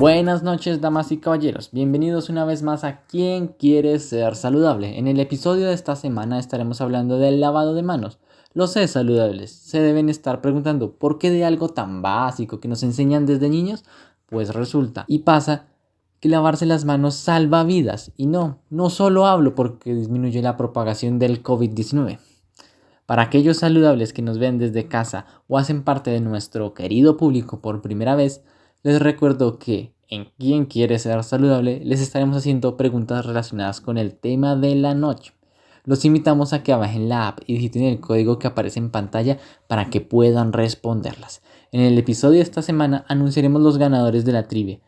Buenas noches, damas y caballeros. Bienvenidos una vez más a ¿Quién quiere ser saludable? En el episodio de esta semana estaremos hablando del lavado de manos. Los saludables se deben estar preguntando ¿por qué de algo tan básico que nos enseñan desde niños? Pues resulta y pasa que lavarse las manos salva vidas. Y no solo hablo porque disminuye la propagación del COVID-19. Para aquellos saludables que nos ven desde casa o hacen parte de nuestro querido público por primera vez, les recuerdo que en ¿Quién quiere ser saludable? Les estaremos haciendo preguntas relacionadas con el tema de la noche. Los invitamos a que bajen la app y digiten el código que aparece en pantalla para que puedan responderlas. En el episodio de esta semana anunciaremos los ganadores de la trivia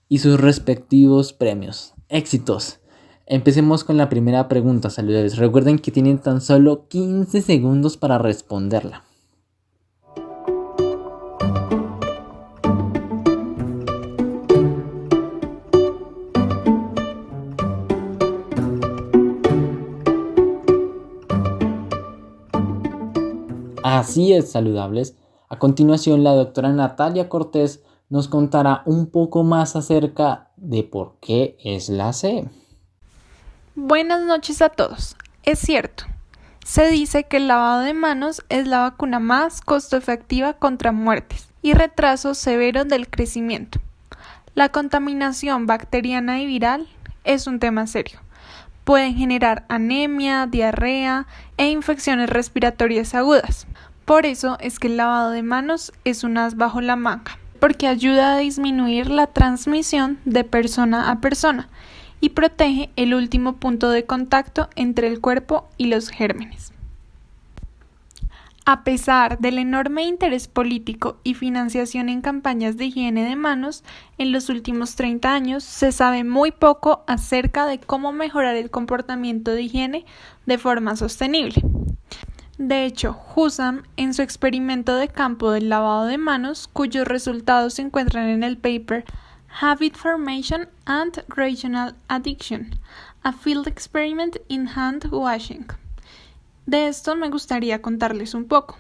y sus respectivos premios. ¡Éxitos! Empecemos con la primera pregunta, saludables. Recuerden que tienen tan solo 15 segundos para responderla. Así es, saludables. A continuación, la doctora Natalia Cortés nos contará un poco más acerca de por qué es la C. Buenas noches a todos. Es cierto, se dice que el lavado de manos es la vacuna más costo efectiva contra muertes y retraso severo del crecimiento. La contaminación bacteriana y viral es un tema serio. Pueden generar anemia, diarrea e infecciones respiratorias agudas. Por eso es que el lavado de manos es un as bajo la manga, porque ayuda a disminuir la transmisión de persona a persona y protege el último punto de contacto entre el cuerpo y los gérmenes. A pesar del enorme interés político y financiación en campañas de higiene de manos, en los últimos 30 años se sabe muy poco acerca de cómo mejorar el comportamiento de higiene de forma sostenible. De hecho, Husam, en su experimento de campo del lavado de manos, cuyos resultados se encuentran en el paper Habit Formation and Regional Addiction, a Field Experiment in Hand Washing. De esto me gustaría contarles un poco.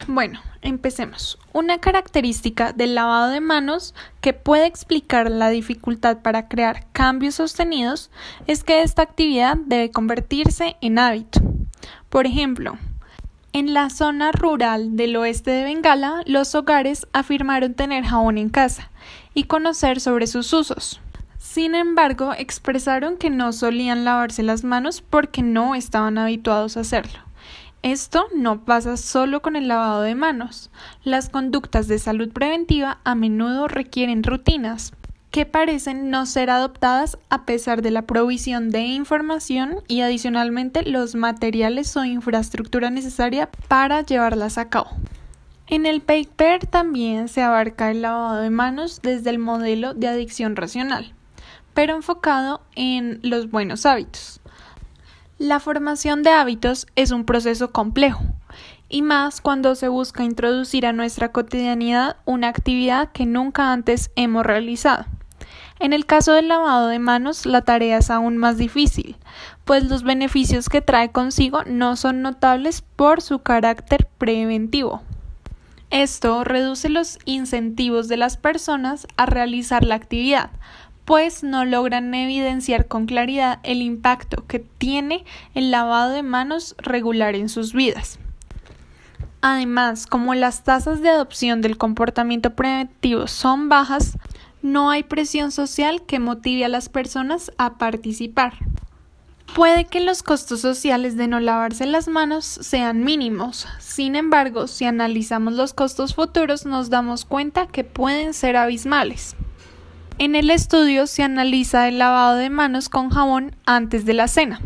Bueno, empecemos. Una característica del lavado de manos que puede explicar la dificultad para crear cambios sostenidos es que esta actividad debe convertirse en hábito. Por ejemplo, en la zona rural del oeste de Bengala, los hogares afirmaron tener jabón en casa y conocer sobre sus usos. Sin embargo, expresaron que no solían lavarse las manos porque no estaban habituados a hacerlo. Esto no pasa solo con el lavado de manos. Las conductas de salud preventiva a menudo requieren rutinas que parecen no ser adoptadas a pesar de la provisión de información y adicionalmente los materiales o infraestructura necesaria para llevarlas a cabo. En el paper también se abarca el lavado de manos desde el modelo de adicción racional, pero enfocado en los buenos hábitos. La formación de hábitos es un proceso complejo, y más cuando se busca introducir a nuestra cotidianidad una actividad que nunca antes hemos realizado. En el caso del lavado de manos, la tarea es aún más difícil, pues los beneficios que trae consigo no son notables por su carácter preventivo. Esto reduce los incentivos de las personas a realizar la actividad, pues no logran evidenciar con claridad el impacto que tiene el lavado de manos regular en sus vidas. Además, como las tasas de adopción del comportamiento preventivo son bajas, no hay presión social que motive a las personas a participar. Puede que los costos sociales de no lavarse las manos sean mínimos, sin embargo, si analizamos los costos futuros nos damos cuenta que pueden ser abismales. En el estudio se analiza el lavado de manos con jabón antes de la cena.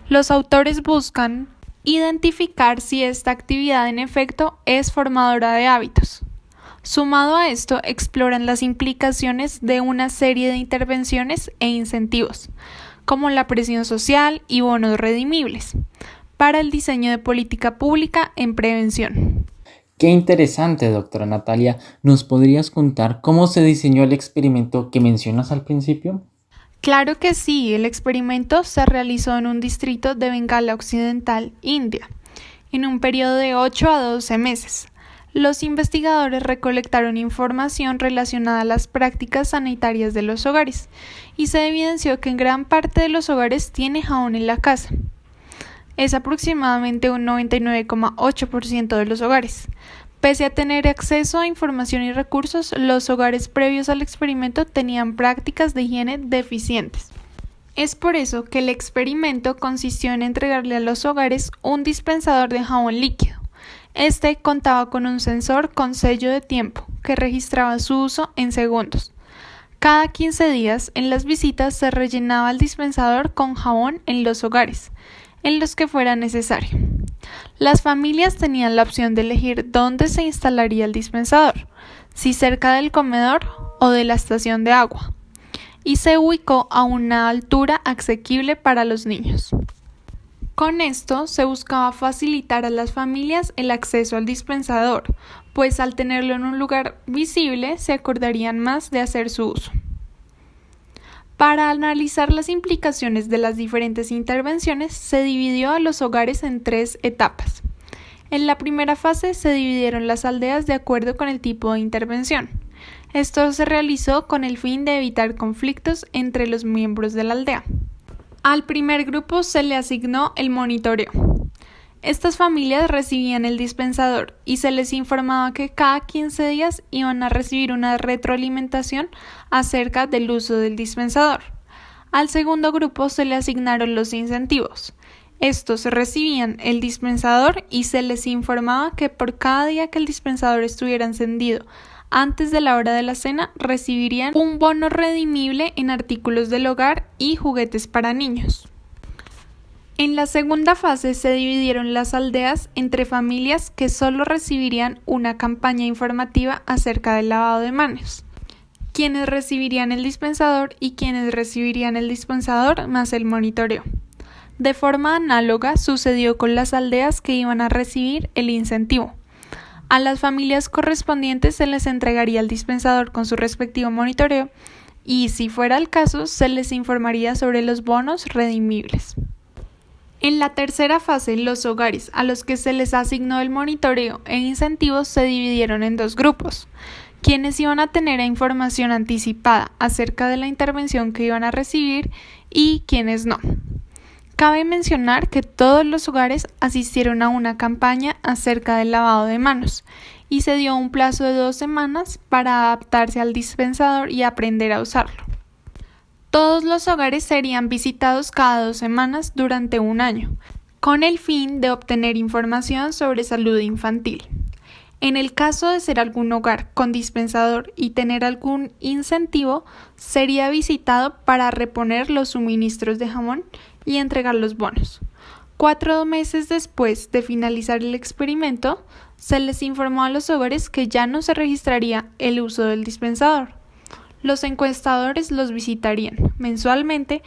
Los autores buscan identificar si esta actividad en efecto es formadora de hábitos. Sumado a esto, exploran las implicaciones de una serie de intervenciones e incentivos, como la presión social y bonos redimibles, para el diseño de política pública en prevención. Qué interesante, doctora Natalia. ¿Nos podrías contar cómo se diseñó el experimento que mencionas al principio? Claro que sí, el experimento se realizó en un distrito de Bengala Occidental, India, en un periodo de 8 a 12 meses. Los investigadores recolectaron información relacionada a las prácticas sanitarias de los hogares y se evidenció que en gran parte de los hogares tiene jabón en la casa. Es aproximadamente un 99,8% de los hogares. Pese a tener acceso a información y recursos, los hogares previos al experimento tenían prácticas de higiene deficientes. Es por eso que el experimento consistió en entregarle a los hogares un dispensador de jabón líquido. Este contaba con un sensor con sello de tiempo que registraba su uso en segundos. Cada 15 días en las visitas se rellenaba el dispensador con jabón en los hogares, en los que fuera necesario. Las familias tenían la opción de elegir dónde se instalaría el dispensador, si cerca del comedor o de la estación de agua, y se ubicó a una altura asequible para los niños. Con esto se buscaba facilitar a las familias el acceso al dispensador, pues al tenerlo en un lugar visible se acordarían más de hacer su uso. Para analizar las implicaciones de las diferentes intervenciones, se dividió a los hogares en 3 etapas. En la primera fase se dividieron las aldeas de acuerdo con el tipo de intervención. Esto se realizó con el fin de evitar conflictos entre los miembros de la aldea. Al primer grupo se le asignó el monitoreo. Estas familias recibían el dispensador y se les informaba que cada 15 días iban a recibir una retroalimentación acerca del uso del dispensador. Al segundo grupo se le asignaron los incentivos. Estos recibían el dispensador y se les informaba que por cada día que el dispensador estuviera encendido antes de la hora de la cena, recibirían un bono redimible en artículos del hogar y juguetes para niños. En la segunda fase se dividieron las aldeas entre familias que solo recibirían una campaña informativa acerca del lavado de manos, quienes recibirían el dispensador y quienes recibirían el dispensador más el monitoreo. De forma análoga sucedió con las aldeas que iban a recibir el incentivo. A las familias correspondientes se les entregaría el dispensador con su respectivo monitoreo y, si fuera el caso, se les informaría sobre los bonos redimibles. En la tercera fase, los hogares a los que se les asignó el monitoreo e incentivos se dividieron en 2 grupos, quienes iban a tener información anticipada acerca de la intervención que iban a recibir y quienes no. Cabe mencionar que todos los hogares asistieron a una campaña acerca del lavado de manos y se dio un plazo de 2 semanas para adaptarse al dispensador y aprender a usarlo. Todos los hogares serían visitados cada 2 semanas durante un año, con el fin de obtener información sobre salud infantil. En el caso de ser algún hogar con dispensador y tener algún incentivo, sería visitado para reponer los suministros de jabón y entregar los bonos. 4 meses después de finalizar el experimento, se les informó a los hogares que ya no se registraría el uso del dispensador. Los encuestadores los visitarían mensualmente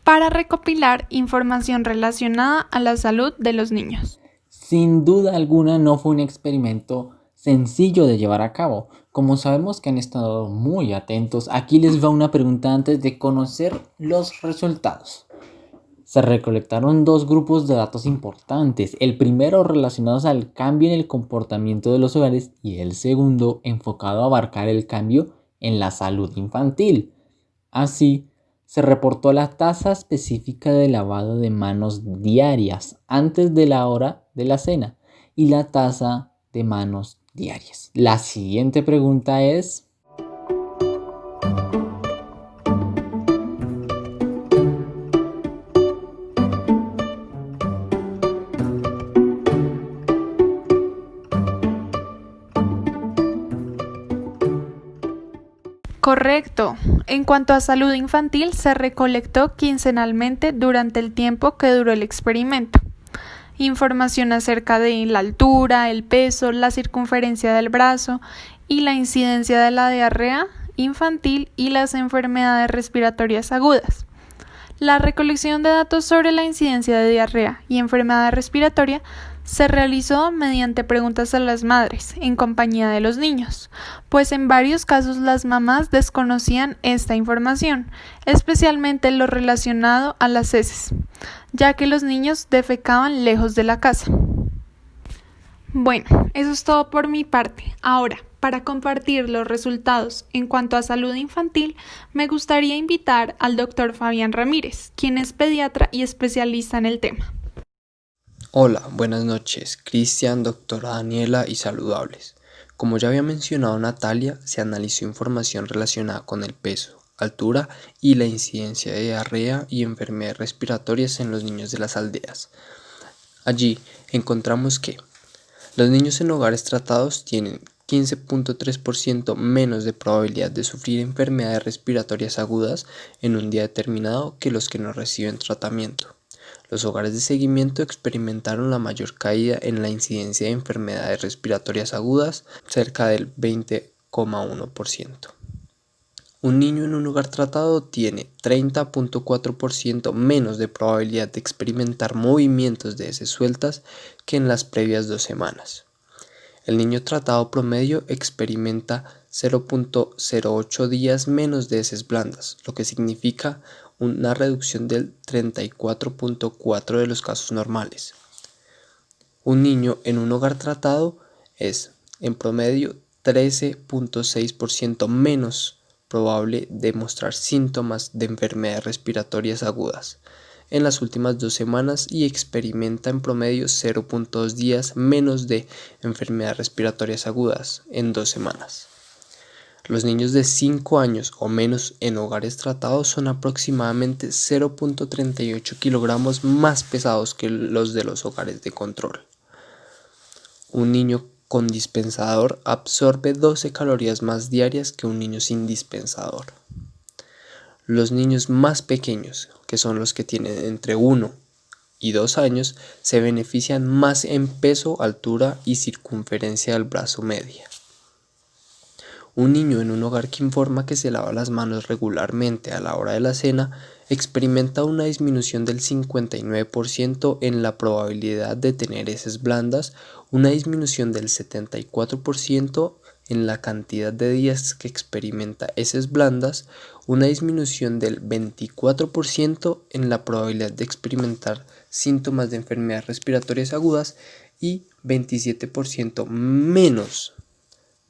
para recopilar información relacionada a la salud de los niños. Sin duda alguna no fue un experimento sencillo de llevar a cabo. Como sabemos que han estado muy atentos, aquí les va una pregunta antes de conocer los resultados. Se recolectaron 2 grupos de datos importantes, el primero relacionados al cambio en el comportamiento de los hogares y el segundo enfocado a abarcar el cambio en la salud infantil. Así, se reportó la tasa específica de lavado de manos diarias antes de la hora de la cena y la tasa de manos diarias. La siguiente pregunta es: Correcto. En cuanto a salud infantil, se recolectó quincenalmente durante el tiempo que duró el experimento. Información acerca de la altura, el peso, la circunferencia del brazo y la incidencia de la diarrea infantil y las enfermedades respiratorias agudas. La recolección de datos sobre la incidencia de diarrea y enfermedad respiratoria se realizó mediante preguntas a las madres, en compañía de los niños, pues en varios casos las mamás desconocían esta información, especialmente lo relacionado a las heces, ya que los niños defecaban lejos de la casa. Bueno, eso es todo por mi parte. Ahora, para compartir los resultados en cuanto a salud infantil, me gustaría invitar al doctor Fabián Ramírez, quien es pediatra y especialista en el tema. Hola, buenas noches, Cristian, doctora Daniela y saludables. Como ya había mencionado Natalia, se analizó información relacionada con el peso, altura y la incidencia de diarrea y enfermedades respiratorias en los niños de las aldeas. Allí encontramos que los niños en hogares tratados tienen 15.3% menos de probabilidad de sufrir enfermedades respiratorias agudas en un día determinado que los que no reciben tratamiento. Los hogares de seguimiento experimentaron la mayor caída en la incidencia de enfermedades respiratorias agudas, cerca del 20,1%. Un niño en un hogar tratado tiene 30.4% menos de probabilidad de experimentar movimientos de heces sueltas que en las previas 2 semanas. El niño tratado promedio experimenta 0.08 días menos de heces blandas, lo que significa una reducción del 34.4% de los casos normales. Un niño en un hogar tratado es, en promedio, 13.6% menos probable de mostrar síntomas de enfermedades respiratorias agudas en las últimas 2 semanas y experimenta en promedio 0.2 días menos de enfermedades respiratorias agudas en 2 semanas. Los niños de 5 años o menos en hogares tratados son aproximadamente 0.38 kilogramos más pesados que los de los hogares de control. Un niño con dispensador absorbe 12 calorías más diarias que un niño sin dispensador. Los niños más pequeños, que son los que tienen entre 1 y 2 años, se benefician más en peso, altura y circunferencia del brazo media. Un niño en un hogar que informa que se lava las manos regularmente a la hora de la cena experimenta una disminución del 59% en la probabilidad de tener heces blandas, una disminución del 74% en la cantidad de días que experimenta heces blandas, una disminución del 24% en la probabilidad de experimentar síntomas de enfermedades respiratorias agudas y 27% menos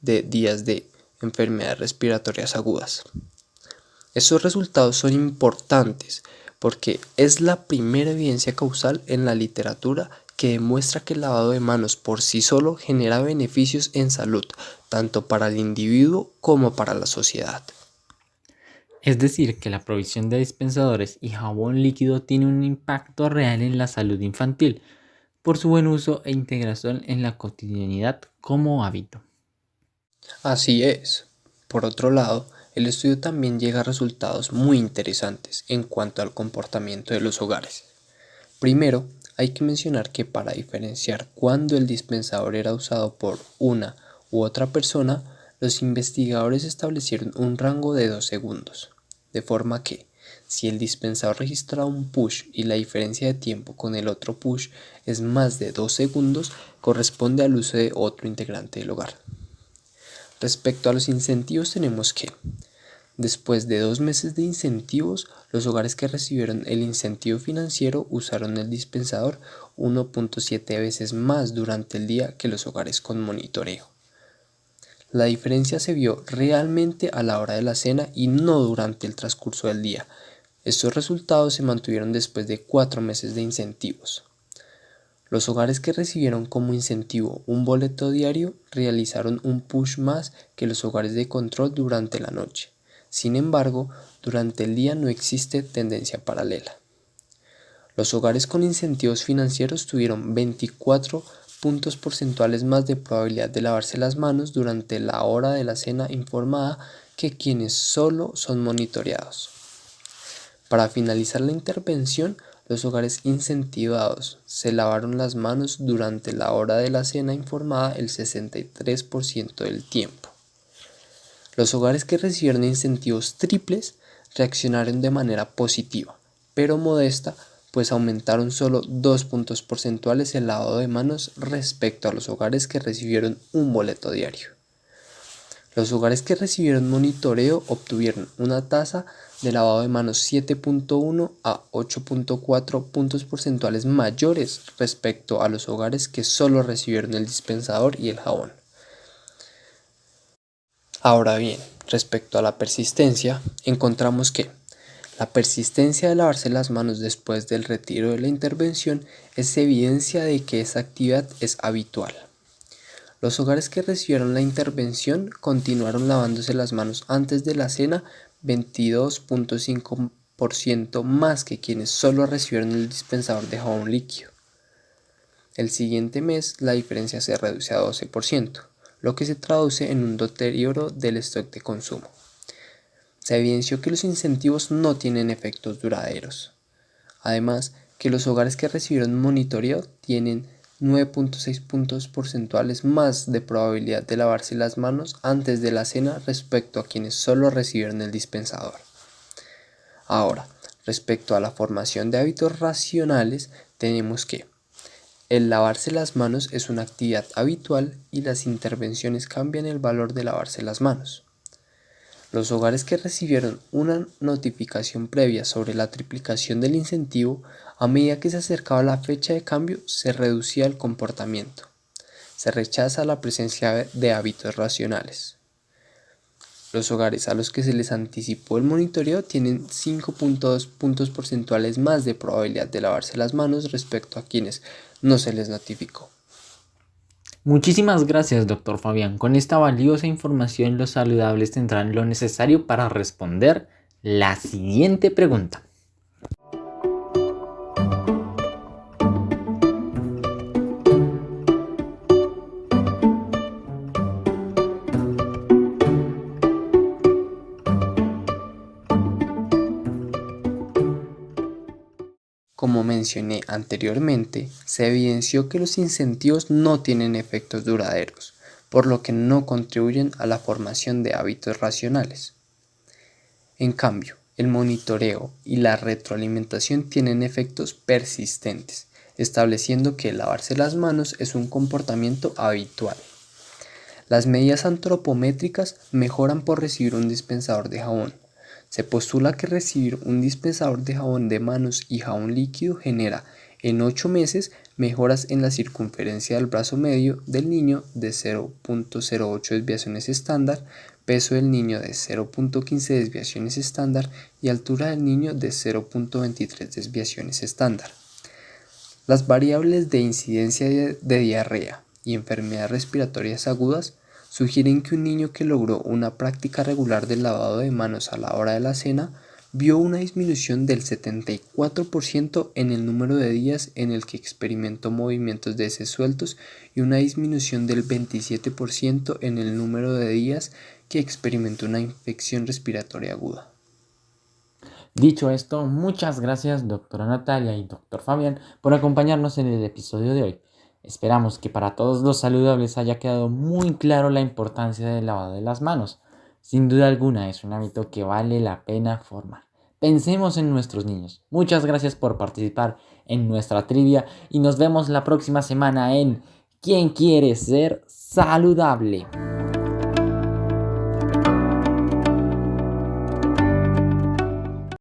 de días de enfermedades respiratorias agudas. Estos resultados son importantes porque es la primera evidencia causal en la literatura que demuestra que el lavado de manos por sí solo genera beneficios en salud, tanto para el individuo como para la sociedad. Es decir, que la provisión de dispensadores y jabón líquido tiene un impacto real en la salud infantil, por su buen uso e integración en la cotidianidad como hábito. Así es. Por otro lado, el estudio también llega a resultados muy interesantes en cuanto al comportamiento de los hogares. Primero, hay que mencionar que para diferenciar cuándo el dispensador era usado por una u otra persona, los investigadores establecieron un rango de 2 segundos, de forma que, si el dispensador registra un push y la diferencia de tiempo con el otro push es más de 2 segundos, corresponde al uso de otro integrante del hogar. Respecto a los incentivos tenemos que, después de 2 meses de incentivos, los hogares que recibieron el incentivo financiero usaron el dispensador 1.7 veces más durante el día que los hogares con monitoreo. La diferencia se vio realmente a la hora de la cena y no durante el transcurso del día. Estos resultados se mantuvieron después de 4 meses de incentivos. Los hogares que recibieron como incentivo un boleto diario realizaron un push más que los hogares de control durante la noche. Sin embargo, durante el día no existe tendencia paralela. Los hogares con incentivos financieros tuvieron 24 puntos porcentuales más de probabilidad de lavarse las manos durante la hora de la cena informada que quienes solo son monitoreados. Para finalizar la intervención, los hogares incentivados se lavaron las manos durante la hora de la cena informada el 63% del tiempo. Los hogares que recibieron incentivos triples reaccionaron de manera positiva, pero modesta, pues aumentaron solo 2 puntos porcentuales el lavado de manos respecto a los hogares que recibieron un boleto diario. Los hogares que recibieron monitoreo obtuvieron una tasa de lavado de manos 7.1 a 8.4 puntos porcentuales mayores respecto a los hogares que solo recibieron el dispensador y el jabón. Ahora bien, respecto a la persistencia, encontramos que la persistencia de lavarse las manos después del retiro de la intervención es evidencia de que esa actividad es habitual. Los hogares que recibieron la intervención continuaron lavándose las manos antes de la cena 22.5% más que quienes solo recibieron el dispensador de jabón líquido. El siguiente mes la diferencia se reduce a 12%, lo que se traduce en un deterioro del stock de consumo. Se evidenció que los incentivos no tienen efectos duraderos. Además, que los hogares que recibieron monitoreo tienen 9.6 puntos porcentuales más de probabilidad de lavarse las manos antes de la cena respecto a quienes solo recibieron el dispensador. Ahora, respecto a la formación de hábitos racionales, tenemos que el lavarse las manos es una actividad habitual y las intervenciones cambian el valor de lavarse las manos. Los hogares que recibieron una notificación previa sobre la triplicación del incentivo, a medida que se acercaba la fecha de cambio, se reducía el comportamiento. Se rechaza la presencia de hábitos racionales. Los hogares a los que se les anticipó el monitoreo tienen 5.2 puntos porcentuales más de probabilidad de lavarse las manos respecto a quienes no se les notificó. Muchísimas gracias, doctor Fabián. Con esta valiosa información, los saludables tendrán lo necesario para responder la siguiente pregunta. Como mencioné anteriormente, se evidenció que los incentivos no tienen efectos duraderos, por lo que no contribuyen a la formación de hábitos racionales. En cambio, el monitoreo y la retroalimentación tienen efectos persistentes, estableciendo que lavarse las manos es un comportamiento habitual. Las medidas antropométricas mejoran por recibir un dispensador de jabón. Se postula que recibir un dispensador de jabón de manos y jabón líquido genera en 8 meses mejoras en la circunferencia del brazo medio del niño de 0.08 desviaciones estándar, peso del niño de 0.15 desviaciones estándar y altura del niño de 0.23 desviaciones estándar. Las variables de incidencia de diarrea y enfermedades respiratorias agudas sugieren que un niño que logró una práctica regular del lavado de manos a la hora de la cena vio una disminución del 74% en el número de días en el que experimentó movimientos de heces sueltos y una disminución del 27% en el número de días que experimentó una infección respiratoria aguda. Dicho esto, muchas gracias, doctora Natalia y doctor Fabián, por acompañarnos en el episodio de hoy. Esperamos que para todos los saludables haya quedado muy claro la importancia del lavado de las manos. Sin duda alguna es un hábito que vale la pena formar. Pensemos en nuestros niños. Muchas gracias por participar en nuestra trivia y nos vemos la próxima semana en ¿Quién quiere ser saludable?